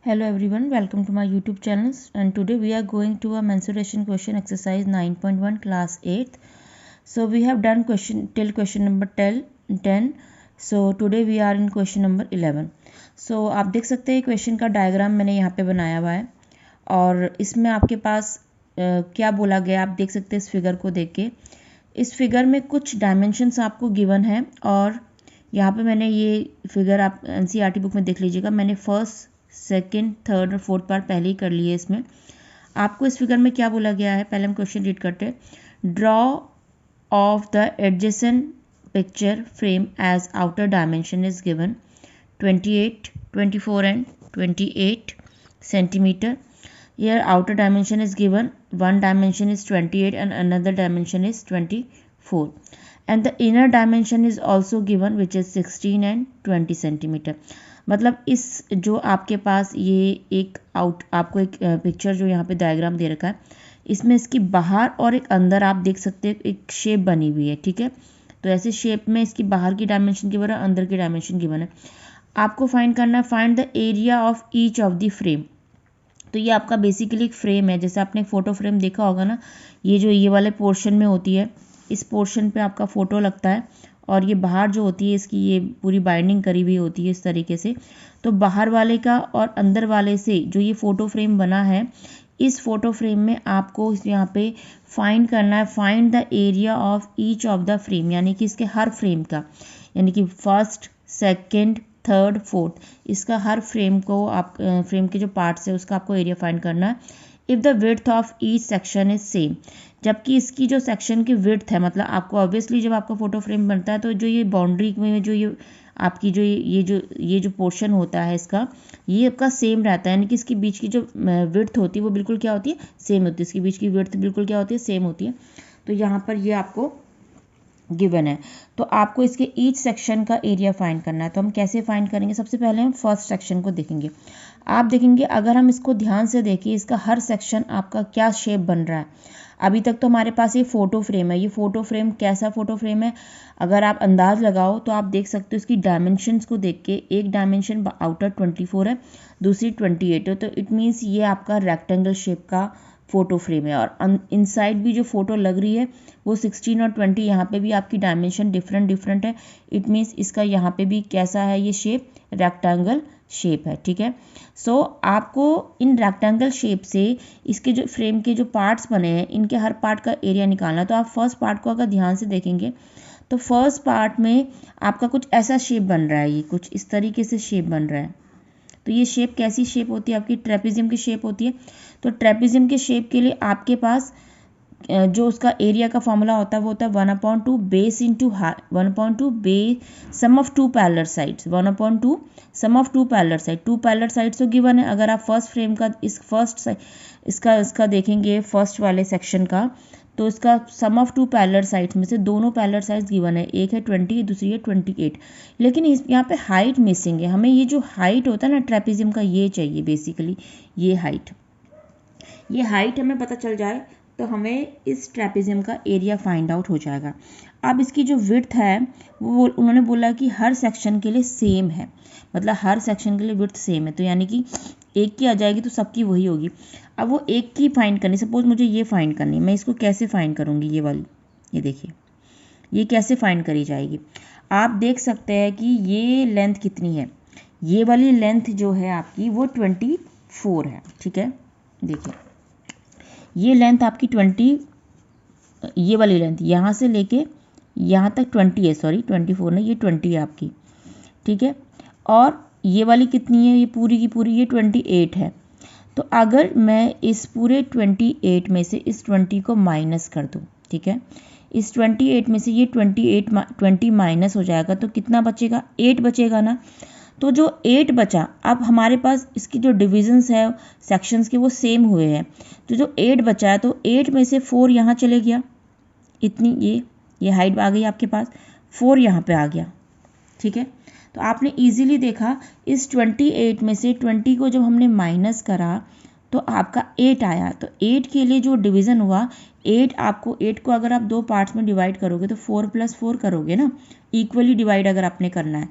Hello everyone, welcome to my YouTube channel, and today we are going to a mensuration question exercise 9.1 class 8th. So we have done question till question number 10. So today we are in question number 11. So आप देख सकते हैं question का diagram मैंने यहाँ पे बनाया हुआ है और इसमें आपके पास क्या बोला गया आप देख सकते हैं इस फिगर को देख के। इस फिगर में कुछ डायमेंशंस आपको गिवन है और यहाँ पे मैंने ये फिगर आप NCERT बुक में देख लीजिएगा। मैंने फर्स्ट सेकंड थर्ड और फोर्थ पार्ट पहले ही कर लिए। इसमें आपको इस फिगर में क्या बोला गया है, पहले हम क्वेश्चन रीड करते हैं। Draw of the adjacent picture frame as outer dimension is given 28, 24 and 28 centimetre. Here outer dimension is given, one dimension is 28 and another dimension is 24, and the inner dimension is also given which is 16 and 20 centimeter. मतलब इस जो आपके पास ये एक आपको एक picture जो यहाँ पे डायग्राम दे रखा है, इसमें इसकी बाहर और एक अंदर आप देख सकते हैं एक शेप बनी हुई है, ठीक है। तो ऐसे शेप में इसकी बाहर की डायमेंशन गिवन है, अंदर की डायमेंशन गिवन है। आपको फाइंड करना है, find the area of each of the frame. तो ये आपका बेसिकली एक फ्रेम है, जैसे आपने फ़ोटो फ्रेम देखा होगा ना, ये जो ये वाले पोर्शन में होती है, इस पोर्शन पे आपका फ़ोटो लगता है और ये बाहर जो होती है इसकी ये पूरी बाइंडिंग करी हुई होती है इस तरीके से। तो बाहर वाले का और अंदर वाले से जो ये फ़ोटो फ्रेम बना है, इस फ़ोटो फ्रेम में आपको यहाँ पे फाइंड करना है, find the area of each of the frame, यानी कि इसके हर फ्रेम का, यानी कि फर्स्ट सेकेंड थर्ड फोर्थ, इसका हर फ्रेम को आप फ्रेम के जो पार्ट्स है उसका आपको एरिया फाइंड करना है। If the width of each section is same, जबकि इसकी जो सेक्शन की विड्थ है, मतलब आपको ऑब्वियसली जब आपका फोटो फ्रेम बनता है तो जो ये बाउंड्री में जो ये आपकी जो ये जो पोर्शन होता है इसका, ये आपका सेम रहता है, यानी कि इसके बीच की जो विड्थ होती है वो बिल्कुल क्या होती है, सेम होती है। इसके बीच की विड्थ बिल्कुल क्या होती है, सेम होती है। तो यहाँ पर ये आपको गिवन है, तो आपको इसके ईच सेक्शन का एरिया फाइंड करना है। तो हम कैसे फाइंड करेंगे, सबसे पहले हम फर्स्ट सेक्शन को देखेंगे। आप देखेंगे अगर हम इसको ध्यान से देखें, इसका हर सेक्शन आपका क्या शेप बन रहा है। अभी तक तो हमारे पास ये फ़ोटो फ्रेम है। ये फ़ोटो फ्रेम कैसा फ़ोटो फ्रेम है, अगर आप अंदाज़ लगाओ तो आप देख सकते हो इसकी डायमेंशंस को देख के, एक डायमेंशन आउटर 24 है, दूसरी 28 है। तो इट मीन्स ये आपका रेक्टेंगल शेप का फ़ोटो फ्रेम है और इनसाइड भी जो फ़ोटो लग रही है वो 16 और 20, यहाँ पे भी आपकी डायमेंशन डिफरेंट है। इट मीन्स इसका यहाँ पे भी कैसा है, ये शेप रेक्टेंगल शेप है, ठीक है। सो आपको इन रेक्टेंगल शेप से इसके जो फ्रेम के जो पार्ट्स बने हैं, इनके हर पार्ट का एरिया निकालना है। तो आप फर्स्ट पार्ट को अगर ध्यान से देखेंगे तो फर्स्ट पार्ट में आपका कुछ ऐसा शेप बन रहा है, ये कुछ इस तरीके से शेप बन रहा है। तो ये शेप कैसी शेप होती है, आपकी ट्रेपेजियम की शेप होती है। तो ट्रेपेजियम के शेप के लिए आपके पास जो उसका एरिया का फॉर्मूला होता है वो होता है 1/2 base into 1/2 base sum of two parallel sides, 1/2 sum of two parallel side. Two parallel sides तो गिवन है। अगर आप फर्स्ट फ्रेम का इसका देखेंगे फर्स्ट वाले सेक्शन का, तो इसका सम ऑफ टू पैरेलल साइड्स में से दोनों पैरेलल साइड्स गिवन है, एक है 20 दूसरी है 28। लेकिन यहाँ पे हाइट मिसिंग है। हमें ये जो हाइट होता है ना ट्रेपेजियम का, ये चाहिए बेसिकली, ये हाइट हमें पता चल जाए तो हमें इस ट्रेपेजियम का एरिया फाइंड आउट हो जाएगा। अब इसकी जो विड्थ है वो उन्होंने बोला कि हर सेक्शन के लिए सेम है, मतलब हर सेक्शन के लिए विड्थ सेम है। तो यानी कि एक की आ जाएगी तो सबकी वही होगी। अब वो एक की फाइंड करनी, सपोज मुझे ये फाइंड करनी, मैं इसको कैसे फाइंड करूँगी, ये वाली, ये देखिए ये कैसे फाइंड करी जाएगी। आप देख सकते हैं कि ये लेंथ कितनी है, ये वाली लेंथ जो है आपकी वो 24 है, ठीक है। देखिए ये लेंथ आपकी 20, ये वाली लेंथ यहाँ से लेके यहाँ तक 20 है, सॉरी 24 नहीं, ये 20 है आपकी, ठीक है। और ये वाली कितनी है, ये पूरी की पूरी ये 28 है। तो अगर मैं इस पूरे 28 में से इस 20 को माइनस कर दूँ, ठीक है, इस 28 में से ये 20 माइनस हो जाएगा तो कितना बचेगा, 8 बचेगा ना। तो जो 8 बचा, अब हमारे पास इसकी जो डिविजन्स है सेक्शंस के वो सेम हुए हैं। तो जो 8 बचा है तो 8 में से 4 यहाँ चले गया, इतनी ये हाइट आ गई आपके पास, 4 यहाँ पे आ गया, ठीक है। तो आपने इजीली देखा इस 28 में से 20 को जब हमने माइनस करा तो आपका 8 आया। तो 8 के लिए जो डिवीज़न हुआ, 8 को अगर आप दो पार्ट्स में डिवाइड करोगे तो 4 + 4 करोगे ना, इक्वली डिवाइड अगर आपने करना है।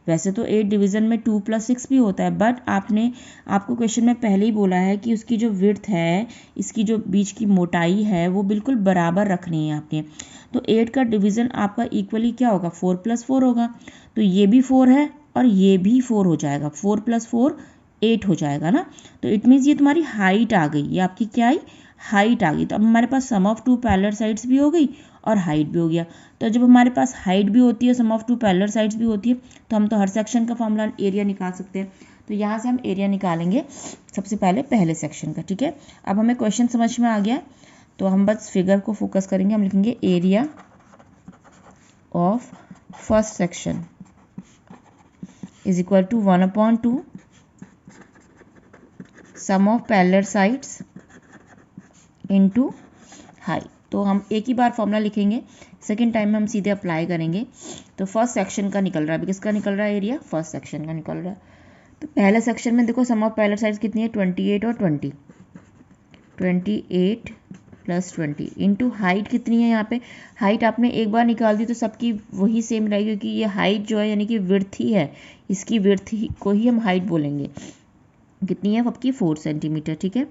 वैसे तो 8 डिवीज़न में 2 + 6 भी होता है, बट आपको क्वेश्चन में पहले ही बोला है कि उसकी जो विड्थ है, इसकी जो बीच की मोटाई है वो बिल्कुल बराबर रखनी है आपने। तो 8 का डिवीज़न आपका इक्वली क्या होगा, 4 + 4 होगा। तो ये भी 4 है और ये भी 4 हो जाएगा, 4 + 4 8 हो जाएगा ना। तो इट मीन्स ये तुम्हारी हाइट आ गई, ये आपकी क्या आई, हाइट आ गई। तो अब हमारे पास सम ऑफ 2 पैरेलल साइड्स भी हो गई और हाइट भी हो गया। तो जब हमारे पास हाइट भी होती है, सम ऑफ 2 पैरेलल साइड्स भी होती है, तो हम तो हर सेक्शन का फॉर्मूला एरिया निकाल सकते हैं। तो यहाँ से हम एरिया निकालेंगे सबसे पहले सेक्शन का, ठीक है। अब हमें क्वेश्चन समझ में आ गया, तो हम बस फिगर को फोकस करेंगे। हम लिखेंगे area of first section is equal to 1/2 sum of parallel sides into height. तो हम एक ही बार फॉर्मूला लिखेंगे, सेकेंड टाइम में हम सीधे अप्लाई करेंगे। तो फर्स्ट सेक्शन का निकल रहा है, किसका निकल रहा है, एरिया फर्स्ट सेक्शन का निकल रहा है। तो पहले सेक्शन में देखो सम ऑफ पैरेलल साइड्स कितनी है, 28 और 20, 28 + 20 इंटू हाइट कितनी है। यहाँ पे हाइट आपने एक बार निकाल दी तो सबकी वही सेम रहेगी, क्योंकि ये हाइट जो है यानी कि विड्थ ही है, इसकी विड्थ को ही हम हाइट बोलेंगे। कितनी है आपकी, 4 सेंटीमीटर, ठीक है।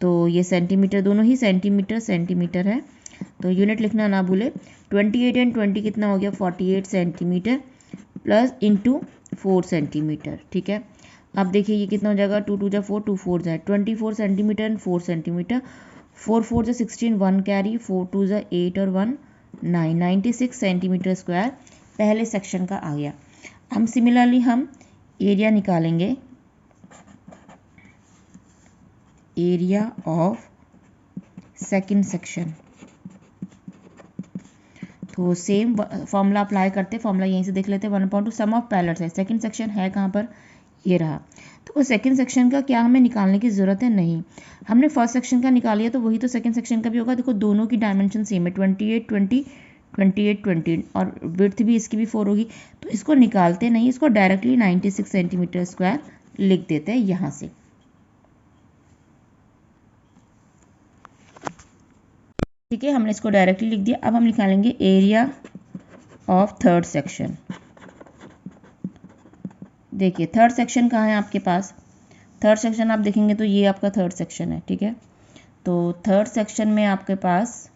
तो ये सेंटीमीटर, दोनों ही सेंटीमीटर है, तो यूनिट लिखना ना भूले। 28 और 20 कितना हो गया, 48 सेंटीमीटर प्लस इंटू 4 सेंटीमीटर, ठीक है। अब देखिए ये कितना हो जाएगा, 2 × 2 = 4, 2 × 4 = 24 सेंटीमीटर एंड 4 सेंटीमीटर, 4 × 4 = 16, 1 कैरी, 4 × 2 = 8 और 1 9, 96 सेंटीमीटर स्क्वायर पहले सेक्शन का आ गया। हम सिमिलरली हम एरिया निकालेंगे, एरिया ऑफ सेकंड सेक्शन। तो सेम फॉर्मूला अप्लाई करते, फॉर्मूला यहीं से देख लेते हैं, 1/2 sum of parallel side. Second section है कहाँ पर, ये रहा। तो वो सेकंड सेक्शन का क्या हमें निकालने की ज़रूरत है, नहीं। हमने फर्स्ट सेक्शन का निकाल लिया, तो वही तो सेकंड सेक्शन का भी होगा। देखो दोनों की डायमेंशन सेम है, 28 20 28 20 और विड्थ भी इसकी भी 4 होगी। तो इसको निकालते नहीं, इसको डायरेक्टली 96 सेंटीमीटर स्क्वायर लिख देते हैं यहाँ से। ठीक है, हमने इसको डायरेक्टली लिख दिया। अब हम निकालेंगे एरिया ऑफ थर्ड सेक्शन। देखिए थर्ड सेक्शन कहाँ है आपके पास, थर्ड सेक्शन आप देखेंगे तो ये आपका थर्ड सेक्शन है, ठीक है। तो थर्ड सेक्शन में आपके पास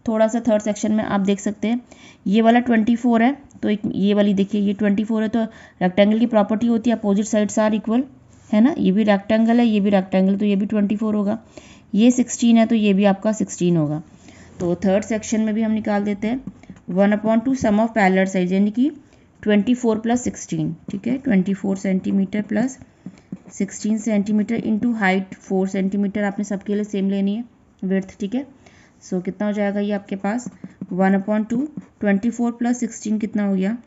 थोड़ा सा, थर्ड सेक्शन में आप देख सकते हैं ये वाला 24 है, तो ये वाली देखिए ये 24 है। तो रेक्टेंगल की प्रॉपर्टी होती है अपोजिट साइड्स आर इक्वल, है ना। ये भी रेक्टेंगल है, ये भी रेक्टेंगल, तो ये भी 24 होगा। ये 16 है तो ये भी आपका 16 होगा। तो थर्ड सेक्शन में भी हम निकाल देते हैं 1/2 सम ऑफ पैरेलल साइड्स, यानी कि 24 + 16, ठीक है। 24 centimetre plus 16 centimetre into height 4 centimetre, आपने सबके लिए सेम लेनी है विड्थ, ठीक है। सो कितना हो जाएगा ये आपके पास 1/2, 24 + 16 कितना हो गया,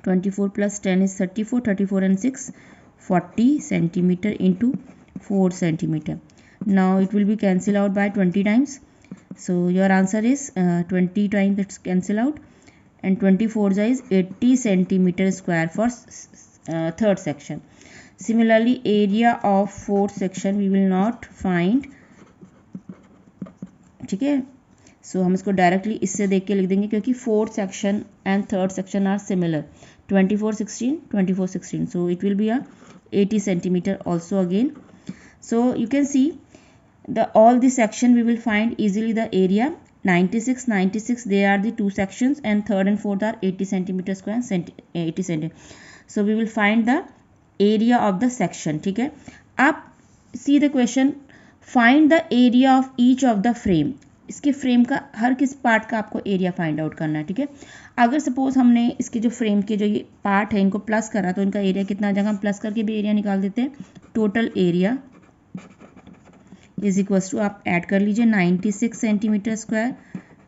24 + 10 = 34, 34 and 6 40 centimetre into 4 centimetre. Now it will be cancel out by 20 times. So your answer is 20 times it's cancel out, and 24 is 80 centimeter square for third section. Similarly, area of fourth section we will not find, ठीक है। सो हम इसको directly इससे देख के लिख देंगे, क्योंकि fourth section and third section are similar, 24 16 24 16, so it will be a 80 centimeter also again. So you can see all the section we will find easily the area 96 96, they are the two sections, and third and fourth are 80 centimeter square 80 centimeter. So we will find the area of the section, ठीक है। आप see the question, find the area of each of the frame, इसके frame का हर किस part का आपको area find out करना है, ठीक है। अगर सपोज हमने इसके जो फ्रेम के जो ये पार्ट है इनको प्लस करा, तो इनका एरिया कितना आ जाएगा, हम प्लस करके भी एरिया निकाल देते हैं। Total area is equals to, आप ऐड कर लीजिए, 96 centimetre square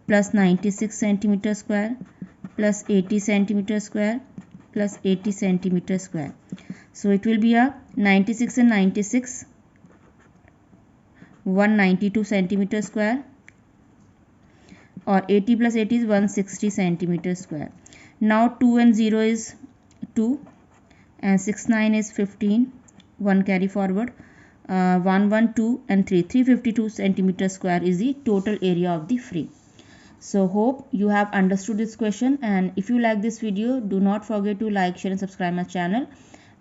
plus 96 centimetre square plus 80 centimetre square plus 80 centimetre square. So it will be a 96 and 96 192 centimetre square, और 80 + 80 is 160 centimetre square. Now 2 and 0 is 2 and 6 9 is 15, 1 carry forward, 1 1 2 and 3 352 centimeter square is the total area of the frame. So hope you have understood this question, and if you like this video, do not forget to like, share and subscribe my channel,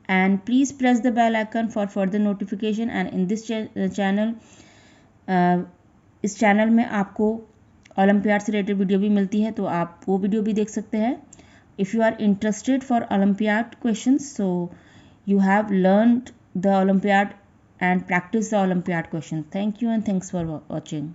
and please press the bell icon for further notification. And in this channel इस channel में आपको olympiad से related video भी मिलती है, तो आप वो वीडियो भी देख सकते हैं. If you are interested for olympiad questions, so you have learned the Olympiad and practice the Olympiad question. Thank you and thanks for watching.